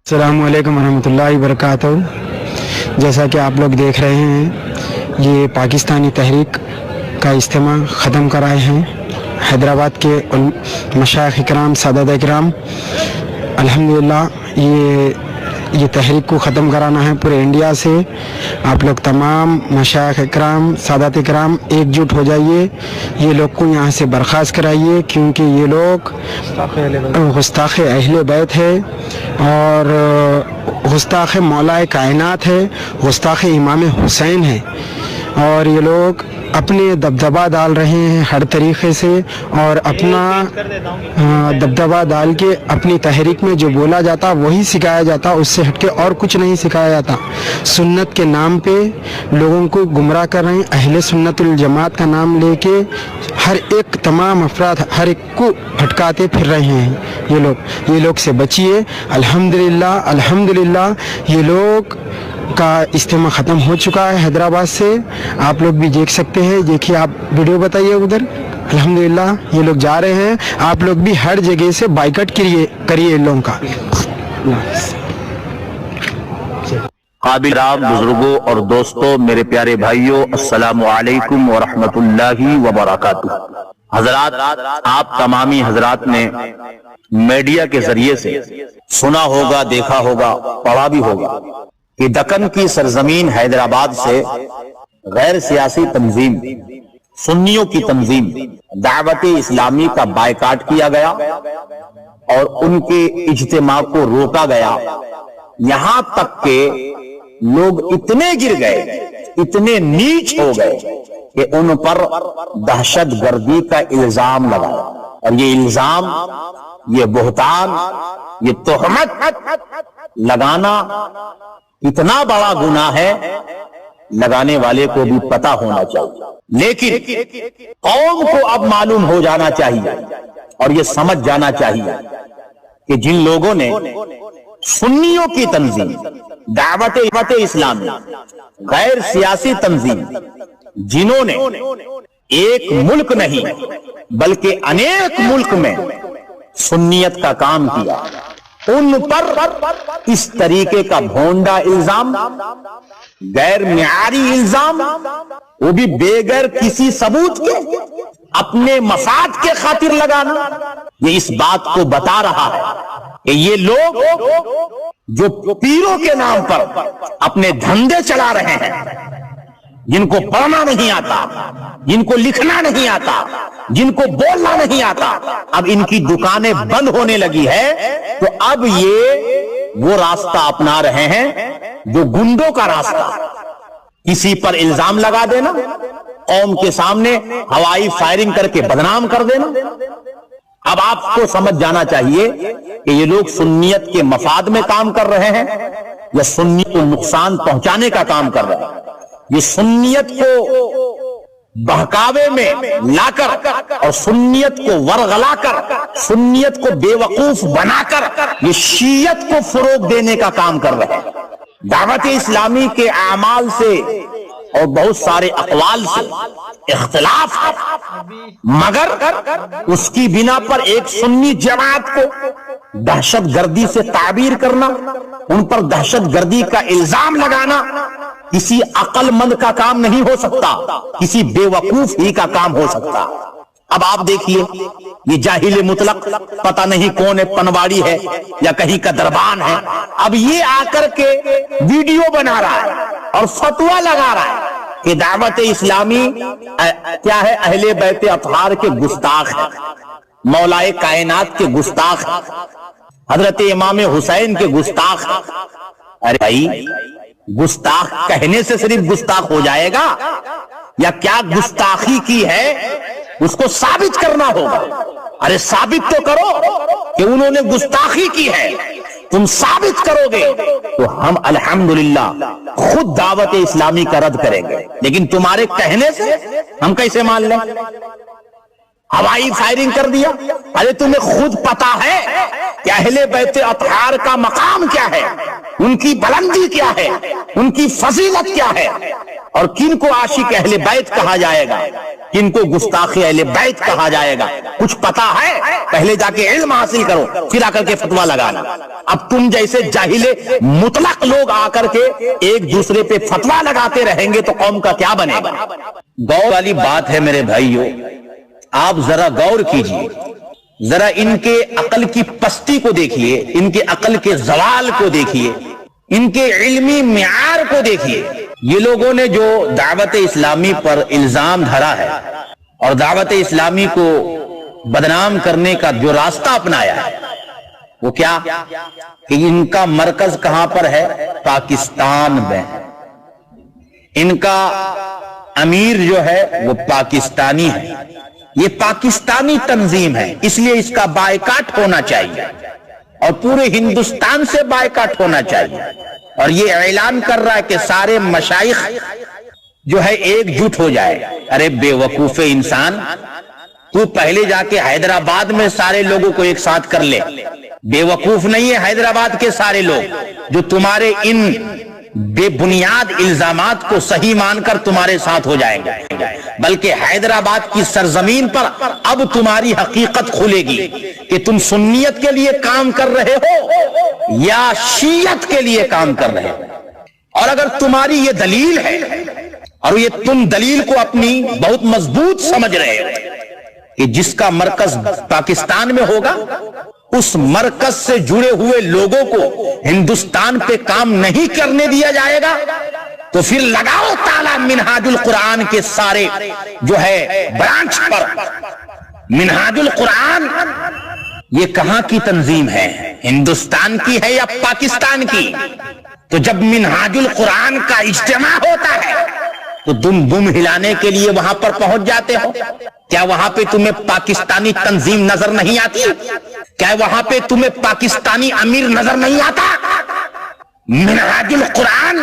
अस्सलाम वालेकुम रहमतुल्लाहि वबरकातुहू। जैसा कि आप लोग देख रहे हैं, ये पाकिस्तानी तहरीक का इज्तिमा ख़त्म कराए हैं हैदराबाद के मशाइख इकराम, सादात इकराम। अल्हम्दुलिल्लाह ये तहरीक को ख़त्म कराना है पूरे इंडिया से। आप लोग तमाम मशाइख इकराम, सादात इकराम एकजुट हो जाइए, ये लोग को यहाँ से बर्खास्त कराइए, क्योंकि ये लोग गुस्ताख़ अहले बैत है और गुस्ताख़ मौलाए कायनात है, गुस्ताख़ इमाम हुसैन है। और ये लोग अपने दबदबा डाल रहे हैं हर तरीक़े से, और अपना दबदबा डाल के अपनी तहरीक में जो बोला जाता वही सिखाया जाता, उससे हटके और कुछ नहीं सिखाया जाता। सुन्नत के नाम पे लोगों को गुमराह कर रहे हैं। अहले सुन्नतुल जमात का नाम लेके हर एक तमाम अफराद हर एक को भटकाते फिर रहे हैं ये लोग से बचिए। अल्हम्दुलिल्लाह अल्हम्दुलिल्लाह ये लोग का इज्तिमा ख़त्म हो चुका है हैदराबाद से। आप लोग भी देख सकते हैं, देखिए आप वीडियो बताइए उधर। अल्हम्दुलिल्लाह ये लोग जा रहे हैं, आप लोग भी हर जगह से बाइकआउट करिए इन लोगों का। काबिल बुजुर्गों और दोस्तों, मेरे प्यारे भाइयों, अस्सलामु अलैकुम व रहमतुल्लाहि व बरकातुहू। हजरात, आप तमामी हजरात ने मीडिया के जरिए से सुना होगा, देखा होगा, पढ़ा भी होगा कि दक्कन की सरजमीन हैदराबाद से गैर सियासी तंजीम, सुन्नियों की तंजीम दावत इस्लामी का बायकाट किया गया और उनके इज्तिमा को रोका गया। यहां तक के लोग इतने गिर गए, इतने नीच हो गए कि उन पर दहशत गर्दी का इल्जाम लगाया। और ये इल्जाम, ये बोहतान, ये तोहमत लगाना इतना बड़ा गुनाह है, लगाने वाले को भी पता होना चाहिए। लेकिन कौम को अब मालूम हो जाना चाहिए और ये समझ जाना चाहिए कि जिन लोगों ने सुन्नियों की तंजीम, दावत इस्लामी, गैर सियासी तंजीम, जिन्होंने एक मुल्क नहीं बल्कि अनेक मुल्क में सुन्नियत का काम किया, उन पर इस तरीके का भोंडा इल्जाम, गैर मियारी इल्जाम, वो भी बेगैर किसी सबूत के, अपने मफाद के खातिर लगाना, ये इस बात को बता रहा है कि ये लोग जो पीरों के नाम पर अपने धंधे चला रहे हैं, जिनको पढ़ना नहीं आता, जिनको लिखना नहीं आता, जिनको बोलना नहीं आता, अब इनकी दुकानें बंद होने लगी है, तो अब ये वो रास्ता अपना रहे हैं जो गुंडों का रास्ता, किसी पर इल्जाम लगा देना, कौम के सामने हवाई फायरिंग करके बदनाम कर देना। अब आपको समझ जाना चाहिए कि ये लोग सुन्नियत के मफाद में काम कर रहे हैं या सुन्नियत को नुकसान पहुंचाने का काम कर रहे हैं। ये सुन्नियत को बहकावे में लाकर और सुन्नियत को वरगलाकर, सुन्नियत को बेवकूफ बनाकर ये शियत को फरोग देने का काम कर रहे हैं। दावत इस्लामी के आमाल से और बहुत सारे अक़वाल से इख्तिलाफ है, मगर उसकी बिना पर एक सुन्नी जमात को दहशत गर्दी से ताबीर करना, उन पर दहशत गर्दी का इल्जाम लगाना किसी अक्लमंद का काम नहीं हो सकता, किसी बेवकूफ ही का काम हो सकता। अब आप देखिए, ये जाहिल मुतलक, पता नहीं कौन है, पनवाड़ी है या कहीं का दरबान है, अब ये आकर के वीडियो बना रहा है और फतवा लगा रहा है कि दावत इस्लामी क्या है, अहले बैत अतहार के गुस्ताख है, मौलाए कायनात के गुस्ताख है, हजरत इमाम हुसैन के गुस्ताख है। अरे भाई, गुस्ताख कहने से सिर्फ गुस्ताख हो जाएगा या क्या गुस्ताखी की है उसको साबित करना होगा। अरे साबित तो करो कि उन्होंने गुस्ताखी की है, तुम साबित करोगे तो हम अल्हम्दुलिल्लाह खुद दावत इस्लामी का रद्द करेंगे, लेकिन तुम्हारे कहने से हम कैसे मान लें? हवाई फायरिंग कर दिया। अरे तुम्हें खुद पता है कि अहले बैत अतहार का मकाम क्या है, उनकी बुलंदी क्या है, उनकी फजीलत क्या है। اور کن کو عاشق اہل بیت کہا جائے گا، کن کو گستاخ اہل بیت کہا جائے گا، کچھ پتا ہے؟ پہلے جا کے علم حاصل کرو، پھر آ کر کے فتویٰ لگانا۔ اب تم جیسے جاہل مطلق لوگ آ کر کے ایک دوسرے پہ فتویٰ لگاتے رہیں گے تو قوم کا کیا بنے گا؟ غور والی بات ہے میرے بھائیو، آپ ذرا غور کیجئے، ذرا ان کے عقل کی پستی کو دیکھیے، ان کے عقل کے زوال کو دیکھیے، ان کے علمی معیار کو دیکھیے۔ یہ لوگوں نے جو دعوت اسلامی پر الزام دھرا ہے اور دعوت اسلامی کو بدنام کرنے کا جو راستہ اپنایا ہے وہ کیا کہ ان کا مرکز کہاں پر ہے؟ پاکستان میں۔ ان کا امیر جو ہے وہ پاکستانی ہے، یہ پاکستانی تنظیم ہے، اس لیے اس کا بائیکاٹ ہونا چاہیے اور پورے ہندوستان سے بائیکاٹ ہونا چاہیے۔ اور یہ اعلان کر رہا ہے کہ سارے مشائخ جو ہے ایک جٹ ہو جائے۔ ارے بے وقوف انسان، تو پہلے جا کے حیدرآباد میں سارے لوگوں کو ایک ساتھ کر لے۔ بے وقوف نہیں ہے حیدرآباد کے سارے لوگ جو تمہارے ان بے بنیاد الزامات کو صحیح مان کر تمہارے ساتھ ہو جائیں گے، بلکہ حیدرآباد کی سرزمین پر اب تمہاری حقیقت کھلے گی کہ تم سنیت کے لیے کام کر رہے ہو یا شیعت کے لیے کام کر رہے ہو۔ اور اگر تمہاری یہ دلیل ہے اور یہ تم دلیل کو اپنی بہت مضبوط سمجھ رہے ہو کہ جس کا مرکز پاکستان میں ہوگا اس مرکز سے جڑے ہوئے لوگوں کو ہندوستان پہ کام نہیں کرنے دیا جائے گا، تو پھر لگاؤ تالا منہاج القرآن کے سارے جو ہے برانچ پر۔ منہاج القرآن یہ کہاں کی تنظیم ہے؟ ہندوستان کی ہے یا پاکستان کی؟ تو جب منہاج القرآن کا اجتماع ہوتا ہے تو تم بم ہلانے کے لیے وہاں پر پہنچ جاتے ہو؟ کیا وہاں پہ تمہیں پاکستانی تنظیم نظر نہیں آتی؟ کیا وہاں پہ تمہیں پاکستانی امیر نظر نہیں آتا؟ منہاج القرآن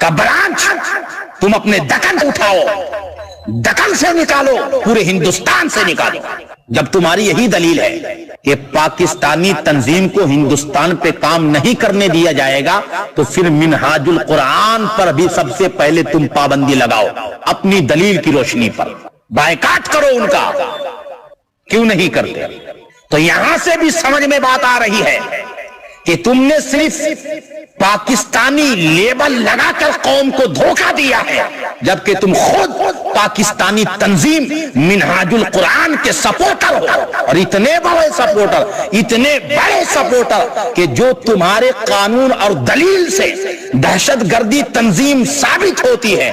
کا برانچ تم اپنے دکن اٹھاؤ، دکن سے نکالو، پورے ہندوستان سے نکالو۔ جب تمہاری یہی دلیل ہے کہ پاکستانی تنظیم کو ہندوستان پہ کام نہیں کرنے دیا جائے گا تو پھر منہاج القرآن پر بھی سب سے پہلے تم پابندی لگاؤ اپنی دلیل کی روشنی پر، بائیکاٹ کرو ان کا۔ کیوں نہیں کرتے؟ تو یہاں سے بھی سمجھ میں بات آ رہی ہے کہ تم نے صرف پاکستانی لیبل لگا کر قوم کو دھوکہ دیا ہے، جبکہ تم خود پاکستانی تنظیم منہاج القرآن کے سپورٹر ہو، اور اتنے بڑے سپورٹر کہ جو تمہارے قانون اور دلیل سے دہشت گردی تنظیم ثابت ہوتی ہے